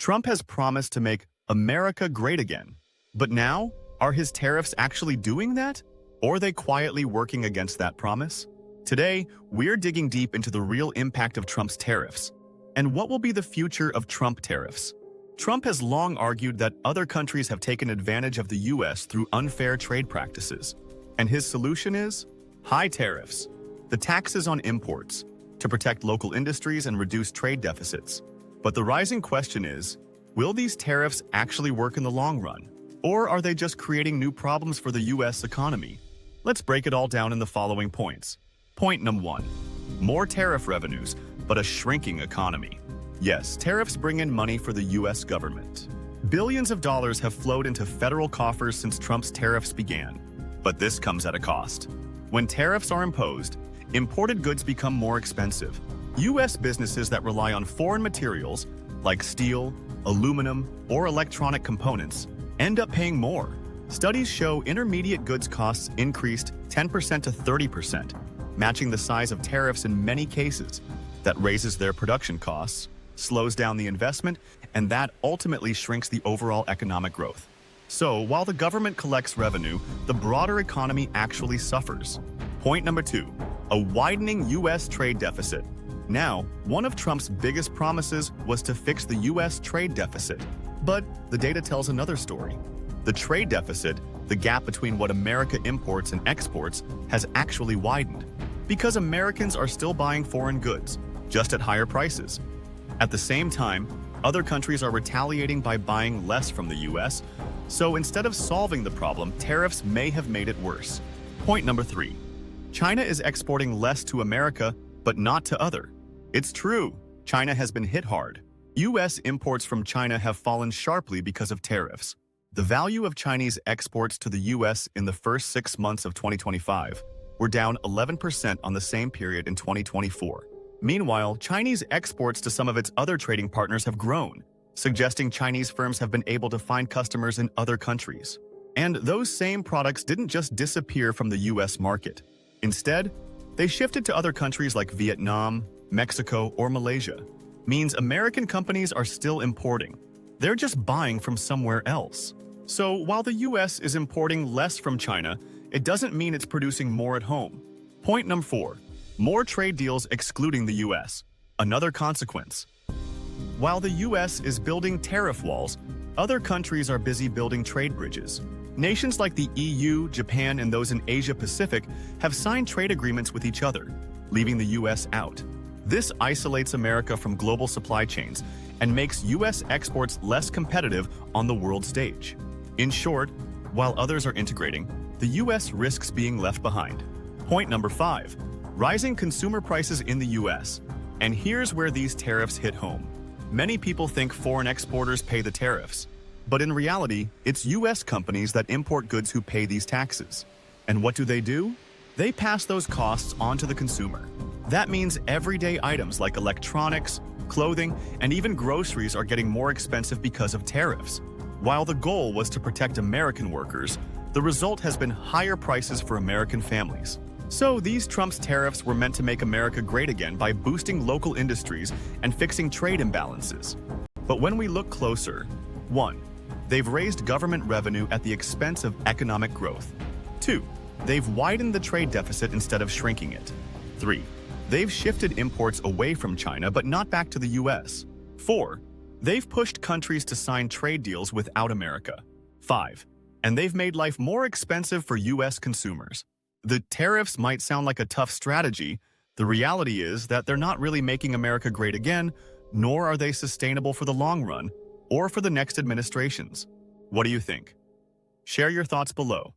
Trump has promised to make America great again. But now, are his tariffs actually doing that? Or are they quietly working against that promise? Today, we're digging deep into the real impact of Trump's tariffs. And what will be the future of Trump tariffs? Trump has long argued that other countries have taken advantage of the US through unfair trade practices. And his solution is high tariffs, the taxes on imports, to protect local industries and reduce trade deficits. But the rising question is, will these tariffs actually work in the long run? Or are they just creating new problems for the US economy? Let's break it all down in the following points. Point number 1. More tariff revenues, but a shrinking economy. Yes, tariffs bring in money for the US government. Billions of dollars have flowed into federal coffers since Trump's tariffs began. But this comes at a cost. When tariffs are imposed, imported goods become more expensive. US businesses that rely on foreign materials, like steel, aluminum, or electronic components, end up paying more. Studies show intermediate goods costs increased 10% to 30%, matching the size of tariffs in many cases. That raises their production costs, slows down the investment, and that ultimately shrinks the overall economic growth. So, while the government collects revenue, the broader economy actually suffers. Point number 2. A widening U.S. trade deficit. Now, one of Trump's biggest promises was to fix the U.S. trade deficit. But the data tells another story. The trade deficit, the gap between what America imports and exports, has actually widened. Because Americans are still buying foreign goods, just at higher prices. At the same time, other countries are retaliating by buying less from the U.S., so instead of solving the problem, tariffs may have made it worse. Point number 3. China is exporting less to America, but not to other. It's true, China has been hit hard. U.S. imports from China have fallen sharply because of tariffs. The value of Chinese exports to the U.S. in the first 6 months of 2025 were down 11% on the same period in 2024. Meanwhile, Chinese exports to some of its other trading partners have grown, suggesting Chinese firms have been able to find customers in other countries. And those same products didn't just disappear from the U.S. market. Instead, they shifted to other countries like Vietnam, Mexico, or Malaysia. Means American companies are still importing. They're just buying from somewhere else. So while the U.S. is importing less from China, it doesn't mean it's producing more at home. Point number 4. More trade deals excluding the U.S. Another consequence. While the U.S. is building tariff walls, other countries are busy building trade bridges. Nations like the EU, Japan, and those in Asia-Pacific have signed trade agreements with each other, leaving the U.S. out. This isolates America from global supply chains and makes U.S. exports less competitive on the world stage. In short, while others are integrating, the U.S. risks being left behind. Point number 5. Rising consumer prices in the U.S. And here's where these tariffs hit home. Many people think foreign exporters pay the tariffs. But in reality, it's U.S. companies that import goods who pay these taxes. And what do? They pass those costs on to the consumer. That means everyday items like electronics, clothing, and even groceries are getting more expensive because of tariffs. While the goal was to protect American workers, the result has been higher prices for American families. So these Trump's tariffs were meant to make America great again by boosting local industries and fixing trade imbalances. But when we look closer, 1. They've raised government revenue at the expense of economic growth. 2. They've widened the trade deficit instead of shrinking it. 3. They've shifted imports away from China but not back to the U.S. 4. They've pushed countries to sign trade deals without America. 5. And they've made life more expensive for U.S. consumers. The tariffs might sound like a tough strategy. The reality is that they're not really making America great again, nor are they sustainable for the long run or for the next administrations. What do you think? Share your thoughts below.